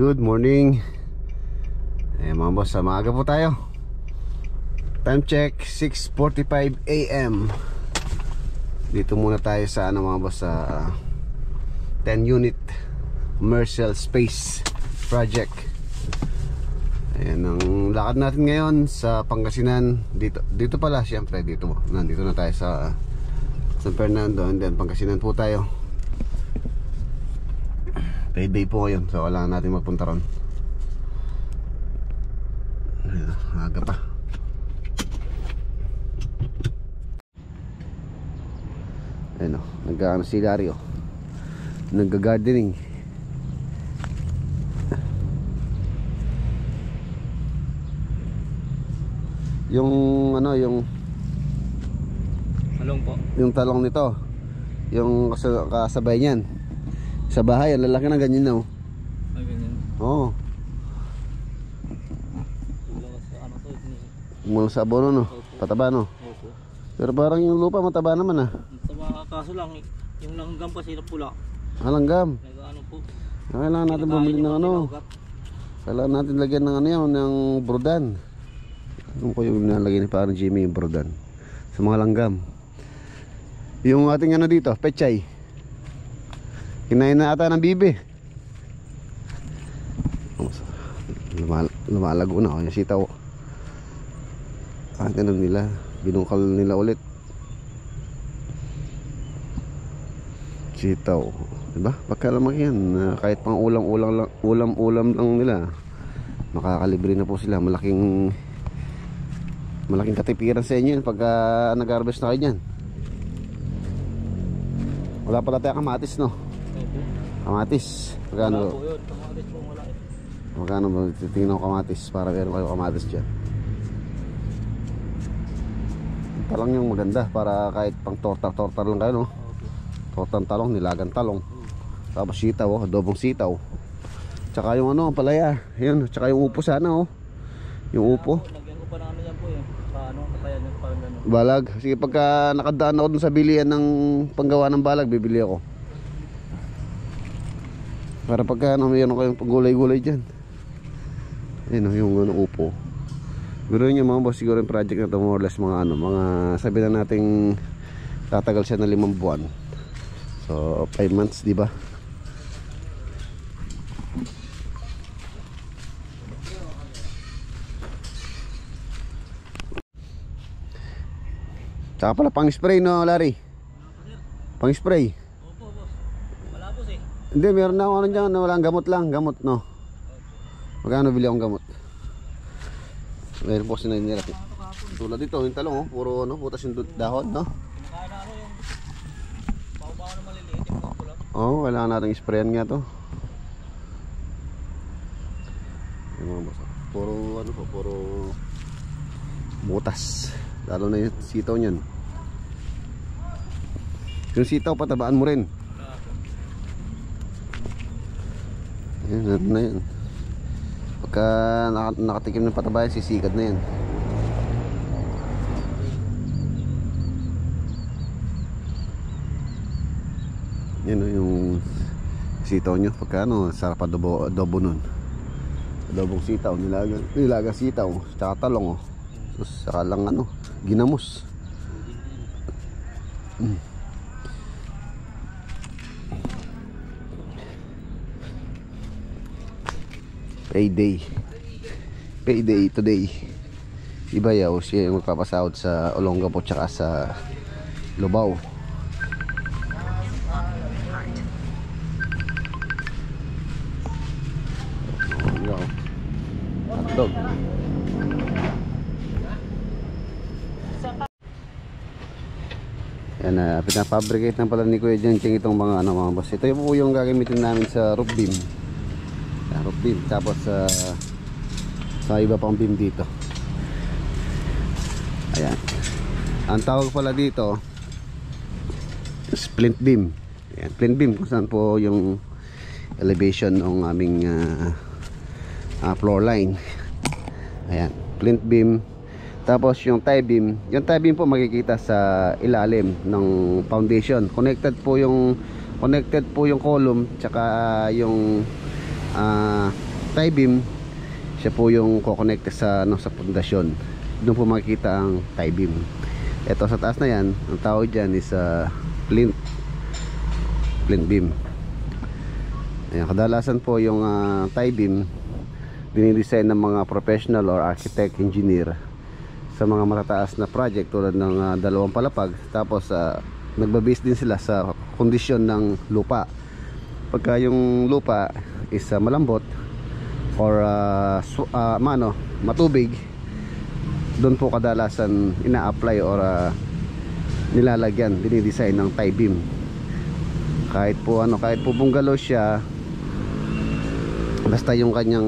Good morning. Mga boss, maaga po tayo. Time check 6:45 AM. Dito muna tayo sa mga boss, sa 10 unit commercial space project. Ayan ang lakad natin ngayon sa Pangasinan. Dito pala siyempre, nandito na tayo sa San Fernando, and then Pangasinan po tayo. Payday po ngayon, so wala natin magpunta ron. Aga pa. Ayun o, nag-ano si Dario, nag-gardening. Yung ano, yung talong po. Yung talong nito, yung kasabay niyan sa bahay, ang lalaki na ganyan na. Ay, ganyan. Oo. Mula sa abono, no? Pataba, no? Opo. Pero parang yung lupa mataba naman, ah. Mataba, kaso lang yung langgam pa sila pula. Langgam. Nag-ano po. Kailangan natin bumili ng ano. Kailangan natin lagyan ng ano yan, ng brodan. Ano ko yung nalagyan ni parang Jimmy, yung brodan sa mga langgam. Yung ating ano dito, pechay, kinain na ata ng bibi. Lumalago na, yung sitaw. Ano nila, binungkal nila ulit. Sitaw, diba? Pagkalamaki yan, kahit pang ulam lang nila, makakalibre na po sila. Malaking katipiran sa inyo yun pagka nag-harvest na kayo dyan. Wala pala tayo kamatis, no? Kamatis, magkano? Wala po yun, kamatis po wala eh. Magkano ba? Titingnan ko kamatis para meron kayo kamatis dyan. Talong yung maganda para kahit pang tortar lang kayo, no? Tortang talong, nilagang talong. Tapos sitaw, oh, adobong sitaw. Tsaka yung ano, palaya. Yun, tsaka yung upo sana, oh. Yung upo. Lagyan ko pa na ano yan po eh. Sa ano, kaya yan parang gano'n. Balag. Sige, pagka nakadaan ako dun sa bilian ng panggawa ng balag, bibili ako. Para pagka ano, mayroon kayong gulay-gulay dyan. Ayun, yung ano, upo. Siguro nyo mga boss, siguro yung project na ito more or less mga ano, mga sabi na nating tatagal siya na 5 buwan. So 5 months, di ba? Tsaka pala pang spray, no Larry? Pang spray. Opo boss, wala po eh. Hindi, meron na ako ano dyan, walang gamot lang, gamot, no? Magkano bili akong gamot? Meron po sinay nila. Tulad dito, yung talong, oh, puro ano, putas yung dahon, no? Kaya na ano yung baho-baho na maliliit yung mga pula. Oo, kailangan natin sprayan nga to. Yung mga boss, puro ano po, puro butas. Lalo na yung sitaw nyan. Yung sitaw, patabaan mo rin. Yan, na yan. Pagka nakatikim ng pataba, sisikad na yan. Yan o, yung sitaw nyo. Pagka ano, sarap adobo nun. Adobong sitaw, nilagang sitaw, tsaka talong, oh. Tapos saka lang ano, ginamos. Payday today. Iba yaw, siya yung magpapasahod sa Olongapo tsaka sa Lubao. Hotdog. Yan, pinafabricate na pala ni Kuya Jencheng itong mga ano, mga boss. Ito yung po yung gagamitin namin sa roof beam. Roof beam, tapos sa iba pang beam dito. Ayan, ang tawag pala dito splint beam. Ayan, splint beam kung saan po yung elevation ng aming floor line. Ayan, splint beam. Tapos yung tie beam po makikita sa ilalim ng foundation. Connected po yung column tsaka yung tie beam, siya po yung kukonekte sa ano, sa pundasyon. Doon po makikita ang tie beam. Ito sa taas na yan, ang tawag dyan is plinth beam. Ayan, kadalasan po yung tie beam dinidesign ng mga professional or architect, engineer sa mga matataas na project tulad ng dalawang palapag. Tapos nagbabase din sila sa kondisyon ng lupa. Pagka yung lupa is malambot or matubig, doon po kadalasan ina-apply or nilalagyan, dinidesign ng tie beam. Kahit po bungalow siya, basta yung kanyang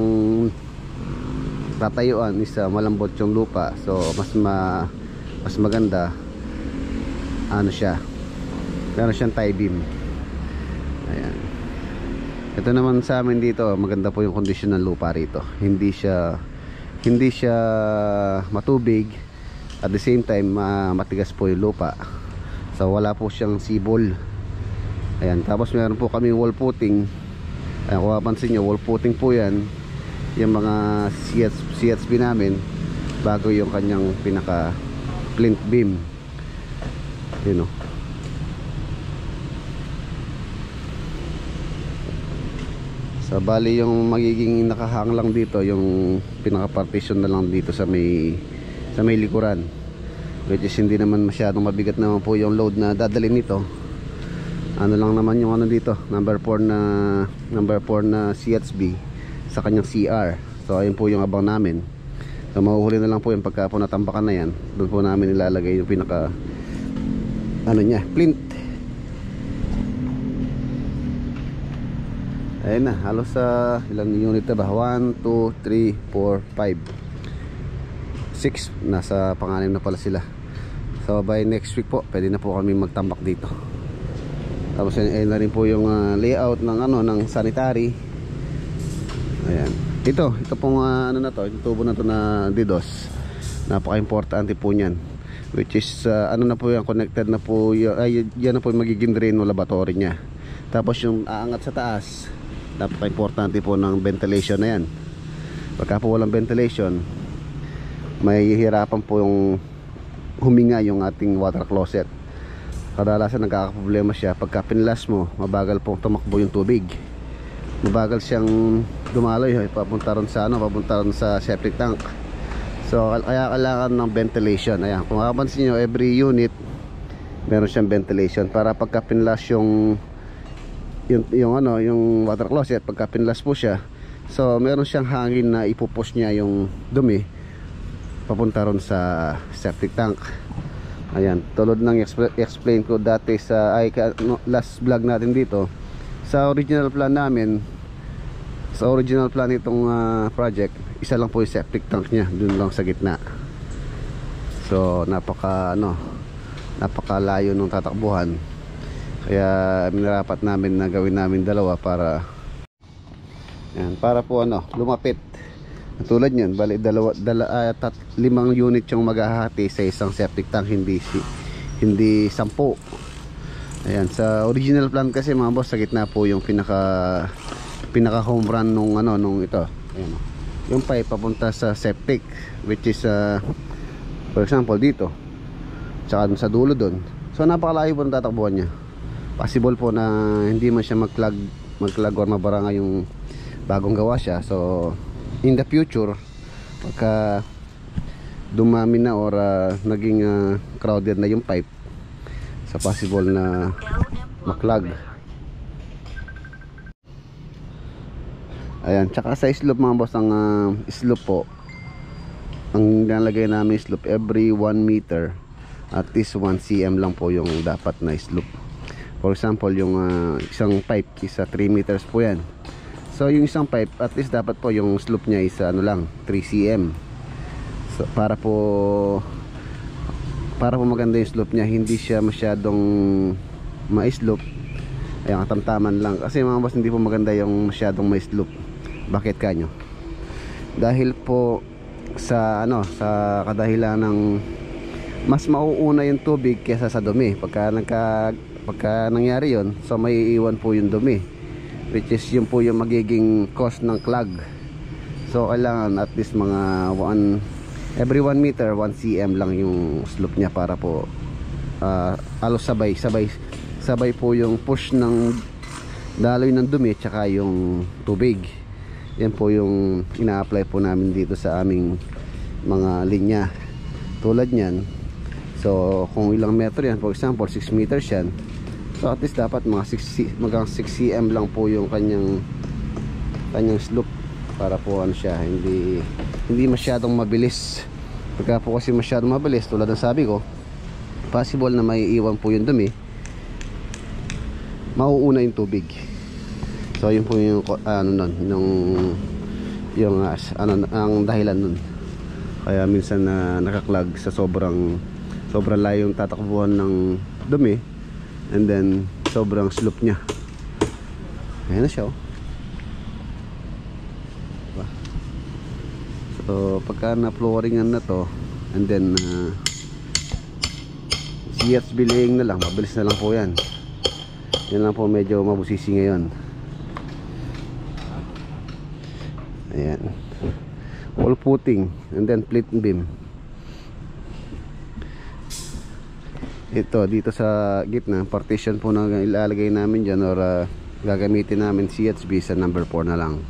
tatayuan is malambot yung lupa, so mas maganda ano siya, meron siyang tie beam. Ayan. Ito naman sa amin dito, maganda po yung kondisyon ng lupa rito. Hindi siya matubig, at the same time matigas po yung lupa, so wala po siyang sibol. Ayan, tapos meron po kami wall footing. Ayan, kung mapansin nyo, wall footing po yan, yung mga CHB namin, bago yung kanyang pinaka plinth beam. Yun o. So bali yung magiging nakahang lang dito, yung pinaka partition na lang dito sa may likuran, which is hindi naman masyadong mabigat naman po yung load na dadalhin nito. Ano lang naman yung ano dito, number 4 na CHB sa kanyang CR. So ayun po yung abang namin. So mahuhuli na lang po yung pagka po natambakan na yan, doon po namin ilalagay yung pinaka ano niya, plinth. Ayun na, halos sa ilang unit na ba? 1, 2, 3, 4, 5, 6. Nasa panganim na pala sila. So by next week po, pwede na po kami magtambak dito. Tapos ayun na rin po yung layout ng ng sanitary. Ayan. Ito pong ano na to, yung tubo na to na DDoS. Napaka-importante po niyan. Which is ano na po yung connected na po, yan na po yung magiging drain o laboratory niya. Tapos yung aangat sa taas, napaka-importante po ng ventilation na yan. Pagka po walang ventilation, may hihirapan po yung huminga yung ating water closet. Kadalasan nagkakaproblema siya pagka pinlas mo, mabagal po tumakbo yung tubig, mabagal siyang dumaloy papunta ron sa septic tank. So kaya kailangan ng ventilation. Ayan, kung mapapansin nyo, every unit meron siyang ventilation para pagka pinlas yung water closet, pagka pinlas po siya, so meron siyang hangin na ipupush niya yung dumi papunta ron sa septic tank. Ayan, tulad ng explain ko dati sa last vlog natin dito, sa original plan namin, sa original plan itong project, isa lang po yung septic tank niya, dun lang sa gitna. So napakalayo nung tatakbuhan, kaya minarapat namin na gawin namin dalawa para po lumapit. Tulad nyan, bali 5 unit yung maghahati sa isang septic tank, hindi 10. Ayan, sa original plan kasi mga boss, sa gitna po yung pinaka home run nung ito. Ayan, yung pipe papunta sa septic, which is for example dito, tsaka sa dulo dun. So napakalayo po ng tatakbuhan niya. Possible po na hindi man siya mag-clog or mabaranga yung bagong gawa siya. So in the future, pagka dumami na or naging crowded na yung pipe, so possible na maklag. Ayan, tsaka sa slope mga boss, ang slope po, ang nalagay namin slope every 1 meter, at least 1 cm lang po yung dapat na slope. For example, yung isang pipe is 3 meters po yan. So yung isang pipe, at least dapat po yung slope niya is 3 cm. So para po maganda yung slope niya, hindi siya masyadong ma-slope. Ayan, katamtaman lang. Kasi mga boss, hindi po maganda yung masyadong ma-slope. Bakit kanyo? Dahil po sa kadahilan ng mas mauuna yung tubig kaysa sa dumi. Pagka nangyari yon, so may iiwan po yung dumi, which is yun po yung magiging cause ng clog So kailangan at least mga every 1 meter 1 cm lang yung slope niya para po halos sabay po yung push ng daloy ng dumi tsaka yung tubig. Yan po yung ina-apply po namin dito sa aming mga linya tulad nyan. So kung ilang metro yan, for example 6 meters yan, so at least dapat mga 6 cm lang po yung kanyang slope para po ano siya, hindi masyadong mabilis. Pagka po kasi masyadong mabilis, tulad ng sabi ko, possible na may iwan po yung dumi, mauuna yung tubig. So yun po yung ang dahilan nun. Kaya minsan na nakaklag sa sobrang layo yung tatakbuhan ng dumi, and then sobrang slope nya. Ayan na siya, oh. So pagka na flooringan na to, and then CHB laying na lang, mabilis na lang po yan. Yan lang po medyo mabusisi ngayon. Ayan, wall footing and then plate beam. Ito dito sa gitna, partition po na ilalagay namin dyan, or gagamitin namin CHB sa number 4 na lang.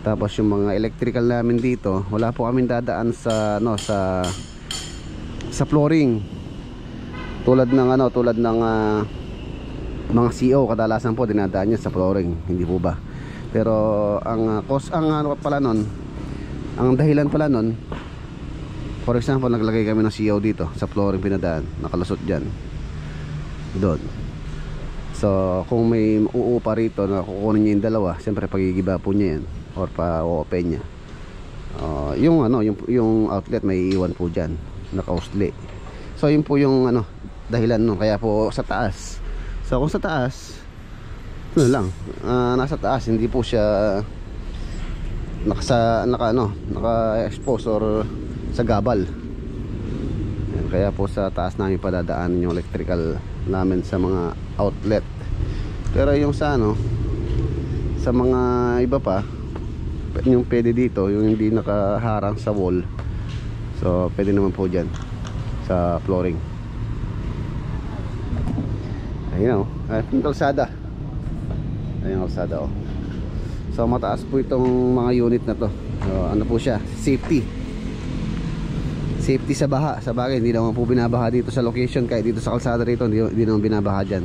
Tapos yung mga electrical namin dito, wala po kaming dadaan sa flooring. Tulad ng mga CO, kadalasan po dinadaan niya sa flooring, hindi po ba? Pero ang dahilan pala nun, for example, naglagay kami ng CO dito sa flooring, pinadaan, nakalusot diyan. Doon. So kung may uupa rito na kukunin niya yung dalawa, siyempre pagigiba po niya yan, or pa-open niya. Yung outlet may iwan po diyan, naka-usli. So yun po yung dahilan nun. Kaya po sa taas. So kung sa taas, nasa taas, hindi po siya naka-expose or sa gabal. Ayan, kaya po sa taas namin padadaanan yung electrical namin sa mga outlet. Pero yung sa mga iba pa, yung pwede dito, yung hindi nakaharang sa wall, so pwede naman po dyan sa flooring. Ayun, yung kalsada. Ayun yung kalsada, oh. So mataas po itong mga unit na to. So, ano po siya, safety sa baha. Sa bagay, hindi naman po binabaha dito sa location, kahit dito sa kalsada rito hindi naman binabaha dyan.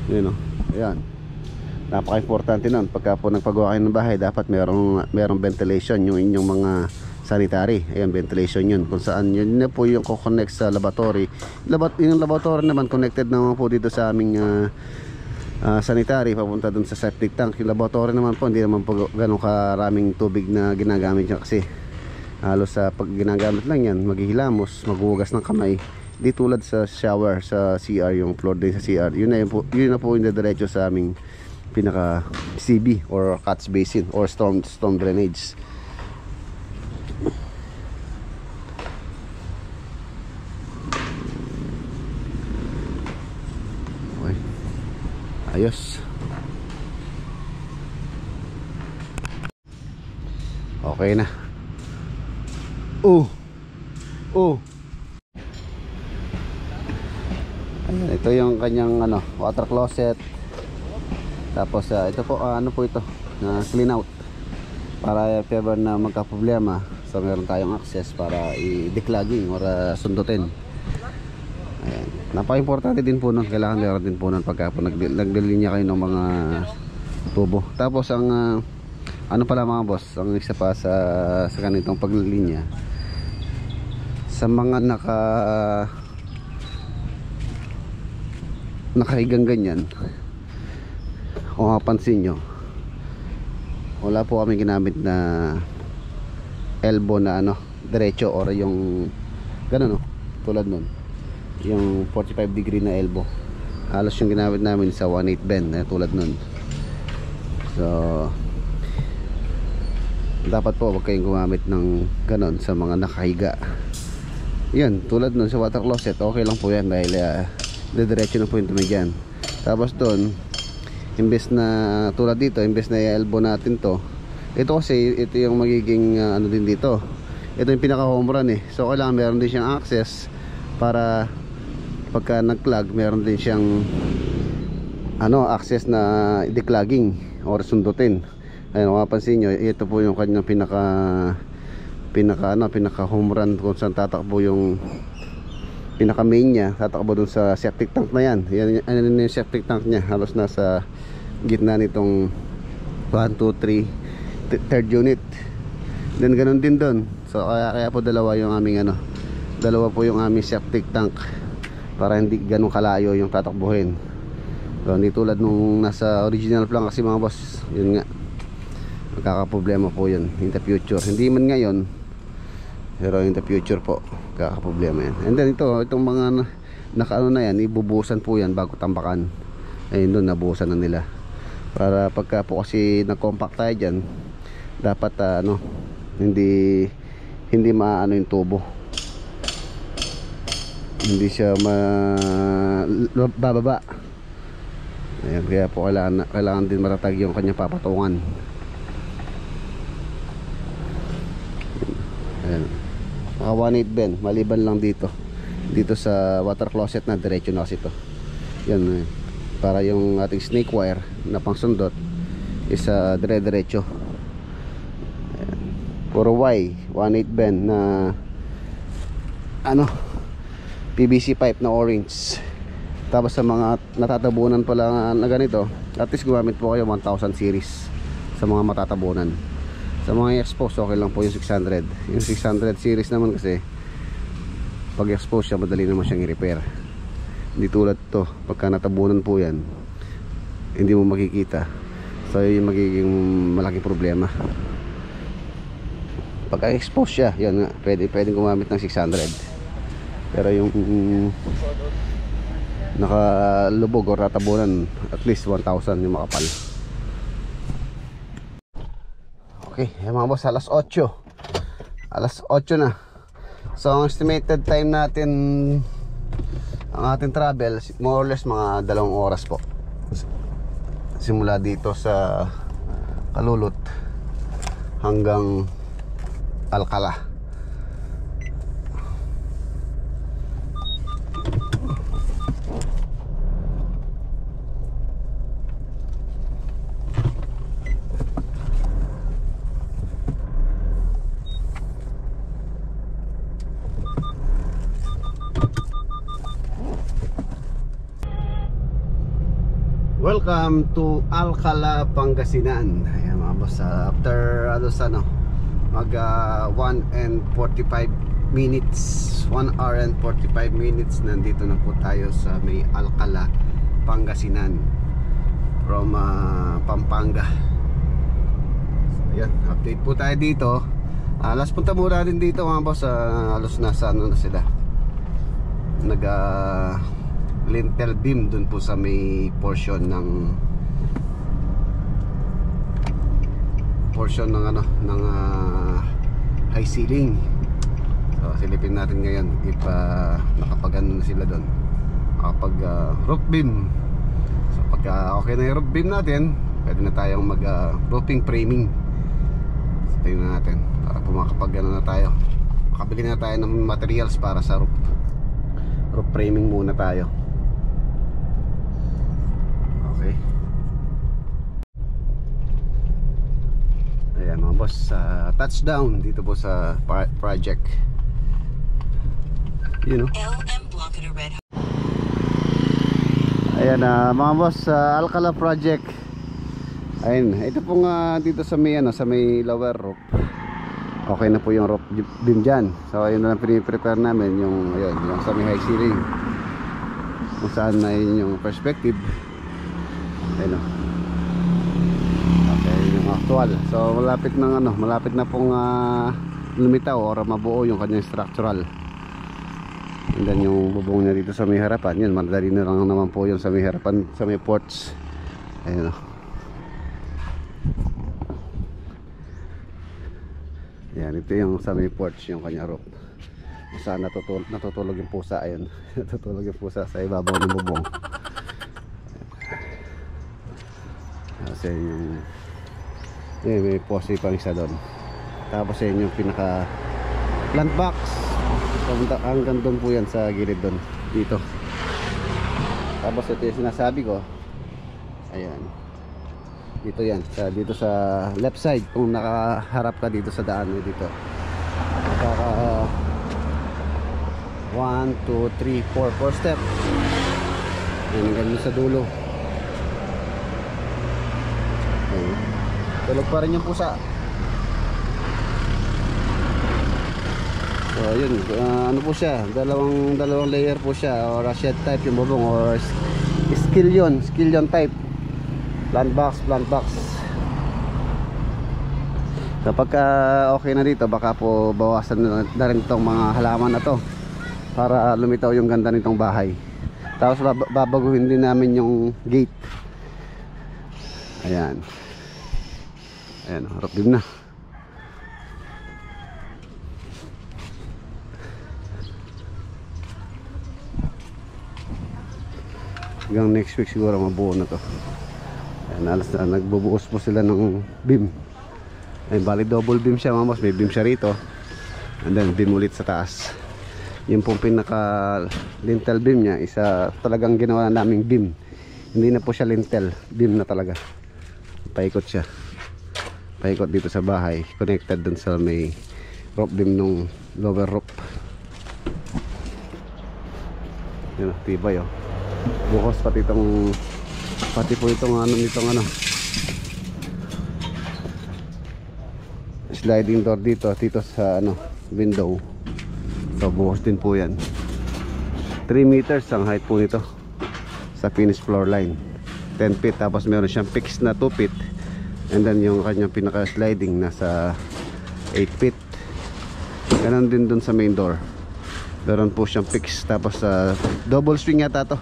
Yun, oh. Ayan, napaka-importante nun. Pagka po nagpagawa kayo ng bahay, dapat merong ventilation yung inyong mga sanitary. Ayan, ventilation yun, kung saan yun na po yung kukonect sa laboratory. Yung laboratory naman connected naman po dito sa aming sanitary, papunta dun sa septic tank. Yung laboratory naman po, hindi naman po ganun karaming tubig na ginagamit yan, kasi halos sa pag ginagamit lang yan, maghihilamos, maghuhugas ng kamay. Di tulad sa shower, sa CR, yung floor din sa CR, yun na po yung diretso sa aming pinaka CB or catch basin or storm drainage. Okay. Ayos. Okay na. Ito yung kanyang water closet. Tapos ito po ito na clean out, para if ever na magka-problema, so meron tayong access para i-declogging or sundutin. Ayan, napaka-importante din po nun. Kailangan meron din po nun pagka po naglilinya kayo ng mga tubo. Tapos ang pala mga boss, ang isa pa sa ganitong paglilinya, sa mga nakahigang ganyan, kung mapansin nyo, wala po kami ginamit na elbow na diretso, or yung gano'n, tulad nun, yung 45 degree na elbow. Halos yung ginamit namin sa 1/8 bend, tulad nun. So dapat po wag kayong gumamit ng gano'n sa mga nakahiga. Yan, tulad nun sa water closet, okay lang po yan, dahil diretso na po yung tumigyan. Tapos doon, imbes na tulad dito, imbes na i-elbow natin to, ito kasi ito yung magiging ano din dito, ito yung pinaka home run eh. So kailangan meron din siyang access para pagka nag-clog meron din siyang ano, access na declogging or sundutin. Ayun, mapapansin nyo, ito po yung kanyang pinaka home run kung saan tatakbo yung pinaka main niya, tatakbo dun sa septic tank na yan. Ano yung septic tank niya, halos nasa gitna nitong 1, 2, 3 third unit. Then ganun din dun. So kaya po dalawa yung aming ano, dalawa po yung aming septic tank para hindi ganun kalayo yung tatakbuhin. So hindi tulad nung nasa original plan kasi mga boss, yun nga, magkakaproblema po yun in the future. Hindi man ngayon, pero in the future po magkakaproblema yan. And then itong mga nakaano na yan, ibubusan po yan bago tambakan. Ayun doon, nabusan na nila para pagka po kasi nag-compact tayo dyan, dapat ano, hindi maano yung tubo, hindi siya bababa. Ayan, kaya po kailangan din matatag yung kanyang papatungan. Ayan, naka 1/8 bend, maliban lang dito sa water closet na diretso na kasi ito. Yan, para yung ating snake wire na pangsundot is dire-diretso. Puro Y, 1/8 bend na ano, PVC pipe na orange. Tapos sa mga natatabunan pala na ganito, at least gumamit po kayo 1000 series sa mga matatabunan. Sa mga expose, okay lang po yung 600. Yung 600 series naman kasi pag expose siya, madali naman siyang i-repair. Hindi tulad to, pagka natabunan po yan, hindi mo makikita. So yun yung magiging malaking problema. Pagka expose siya, yun nga, pwedeng gumamit ng 600. Pero yung nakalubog o tatabunan, at least 1,000 yung makapal. Okay, mga boss, alas 8 na. So ang estimated time natin, ang ating travel, more or less mga 2 oras po, simula dito sa Kalulot hanggang Alcala. Welcome to Alcala, Pangasinan. Ayan mga boss, after mag 1 and 45 minutes, 1 hour and 45 minutes, nandito na po tayo sa may Alcala, Pangasinan from Pampanga. Ayan, update po tayo dito. Last punta muna din dito mga boss, halos nasa ano na sila, lintel beam dun po sa may portion ng high ceiling. So silipin natin ngayon if nakapag-ano na sila dun, nakapag roof beam. So pagka okay na yung roof beam natin, pwede na tayong mag roofing framing. So tingnan natin para po makapag-ano na tayo, makabili na tayo ng materials para sa roof framing muna tayo. Okay. Ayan mga boss, touchdown dito po sa project. You know. Ayan mga boss, Alcala project. Ayun, ito po nga dito sa may sa may lower roof. Okay na po yung roof beam dyan. So ayun na lang prepare namin yung sa may high ceiling, kung saan na yun yung perspective. Ayun, okay, yung actual. So malapit na pong lumitaw or mabuo yung kanyang structural. And then yung bubong niya dito sa may harapan, yun madali na lang naman po yun sa may harapan, sa may ports. Ayun, yan, ito yung sa may porch, yung kanya roof. Saan natutulog yung pusa. Ayun, natutulog yung pusa sa ibabaw ng bubong. Tapos yun yung may poste pang isa doon. Tapos yun yung pinaka plant box. Hanggang doon po yan sa gilid doon. Dito. Tapos ito yung sinasabi ko. Ayan. Dito yan. Dito sa left side. Kung nakaharap ka dito sa daan. Dito. Nakaka 1, 2, 3, 4 step. Ayan. Ganun sa dulo. Ayan. Tulog pa rin yung pusa. So yun, ano po siya, dalawang layer po siya, or a shed type yung bubong, or skillion type. Plant box. Kapag okay na dito, baka po bawasan na rin itong mga halaman na to para lumitaw yung ganda nitong bahay. Tapos babaguhin din namin yung gate. Ayan, harap din na. Hanggang next week siguro mabuo na to. Ayan, alas na nagbubuos po sila ng beam. Ay, bali double beam siya mga boss. May beam siya rito, and then beam ulit sa taas. Yung pong pinaka lintel beam niya, isa talagang ginawa na naming beam. Hindi na po siya lintel, beam na talaga. Paikot siya. Paikot dito sa bahay, connected dun sa may roof beam nung lower roof. Yun, tibay oh. Bukas pati po itong sliding door dito sa window. So bukas din po yan. 3 meters ang height po nito sa finished floor line. 10 feet, tapos meron siyang fixed na 2 feet, and then yung kanyang pinaka sliding nasa 8 feet. Ganon din dun sa main door, meron po siyang fixed. Tapos double swing yata to,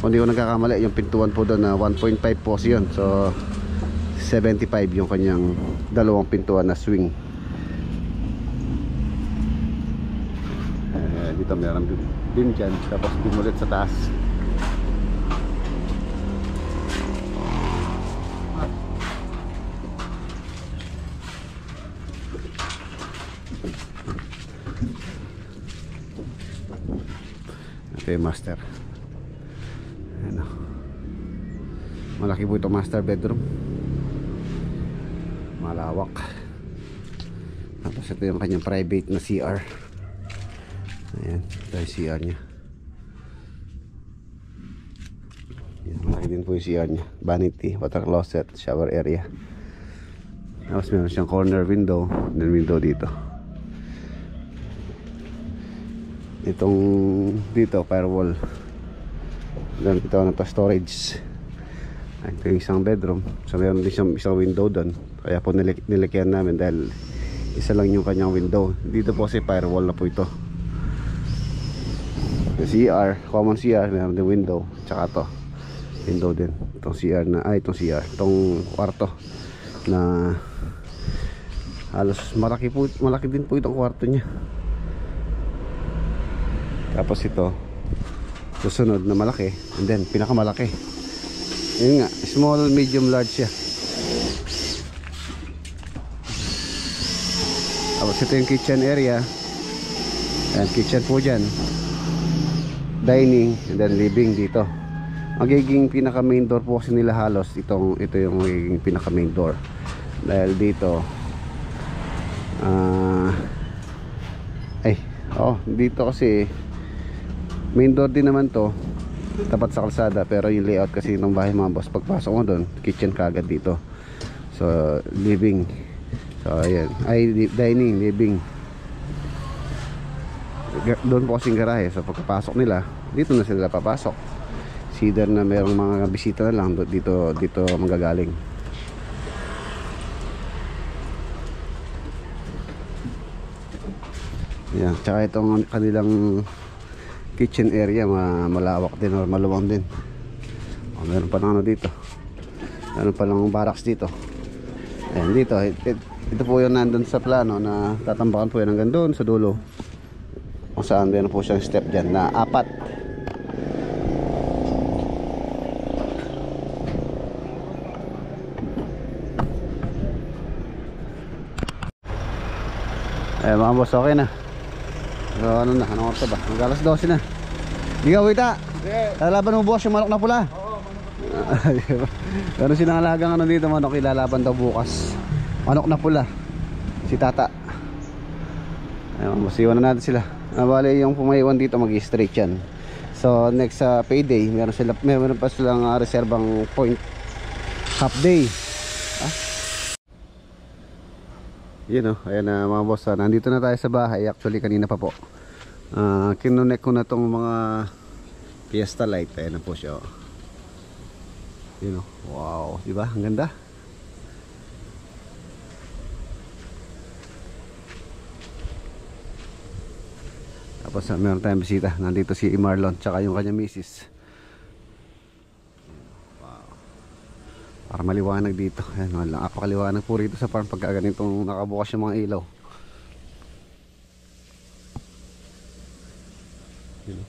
kung di ko nagkakamali. Yung pintuan po doon na 1.5 po yun. So 75 yung kanyang dalawang pintuan na swing. Dito meron beam dyan, tapos beam ulit sa taas. Ito yung master. Ano, malaki po itong master bedroom, malawak. Tapos ito yung kanyang private na CR. Ayan, ito yung CR nya. Ayan, malaki din po yung CR nya. Vanity, water closet, shower area. Tapos meron siyang corner window, then window dito. Itong dito, firewall. Then ito na to, storage. Ito yung isang bedroom. So meron din siyang isang window doon. Kaya po nilagyan namin dahil isa lang yung kanyang window. Dito po kasi firewall na po ito. Yung CR, common CR, meron din window. Tsaka to, window din. Itong CR na, itong CR, itong kwarto na halos malaki din po itong kwarto niya. Tapos ito susunod na malaki, and then pinakamalaki. Yun nga, small, medium, large siya. Tapos ito yung kitchen area. Ayan, kitchen po dyan, dining, and then living dito. Magiging pinaka main door po kasi nila halos ito yung magiging pinaka main door. Dahil dito dito kasi main door din naman to, tapat sa kalsada, pero yung layout kasi ng bahay mga boss, pagpasok mo doon, kitchen kagad dito. So living, so ayan, dining, living. Doon po kasing garahe, so pagkapasok nila, dito na sila papasok. Either na merong mga bisita na lang dito manggagaling. Yan, tsaka itong kanilang kitchen area malawak din or maluwang din. Meron pa lang dito. Meron pa lang barracks dito. Ayan, dito ito po yung nandun sa plano na tatambakan po yan hanggang doon sa dulo. Kung saan meron po siyang step dyan na 4. Eh mga boss, okay na. So ano na, anong oras ba? Mag-alas 12 na. Di ka, wait ah. Lalaban mo bukas yung manok na pula. Oo, manok. Pero sinangalagang ano dito, manok ilalaban daw bukas. Manok na pula. Si Tata. Ayun, masiwan na natin sila. Bali yung pumaiwan dito mag-straight yan. So next payday, meron pa silang reserbang point half day. Yun o, ayan na mga boss, nandito na tayo sa bahay. Actually kanina pa po kinunek ko na tong mga Fiesta light. Ayan na po siya o. Yun o, wow, diba? Ang ganda. Tapos meron tayong bisita. Nandito si Marlon tsaka yung kanyang misis. Wow, para maliwanag dito. Ayan, napakaliwanag po rito sa farm pagka ganitong nakabukas yung mga ilaw. Yun o.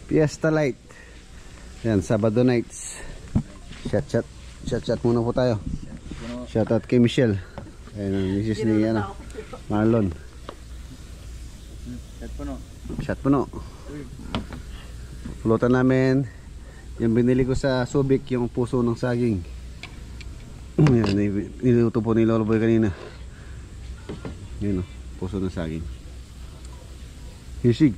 Fiesta light. Yan, Sabado nights. Chat muna po tayo. Shout out kay Michelle. Ayun ang misis ni Marlon. Shot puno. Pulutan namin yung binili ko sa Subic, yung puso ng saging. Yan, niluto po ni Lolo Boy kanina. Yun o, puso ng saging. Hisig.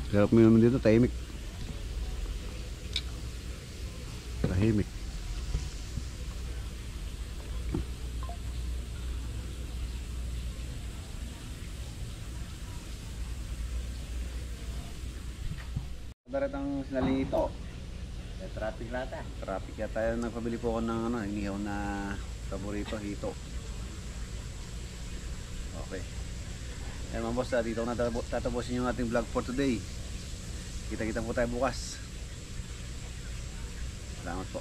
Sarap mo naman dito, tahimik. Tahimik. Darat ang sinalito. Traffic rata. Traffic yata yun. Nagpabili po ako ng inihaw na paborito, hito. Okay. Ayan mga boss, dito ko na tatapusin yung ating vlog for today. Kita-kita po tayo bukas. Salamat po.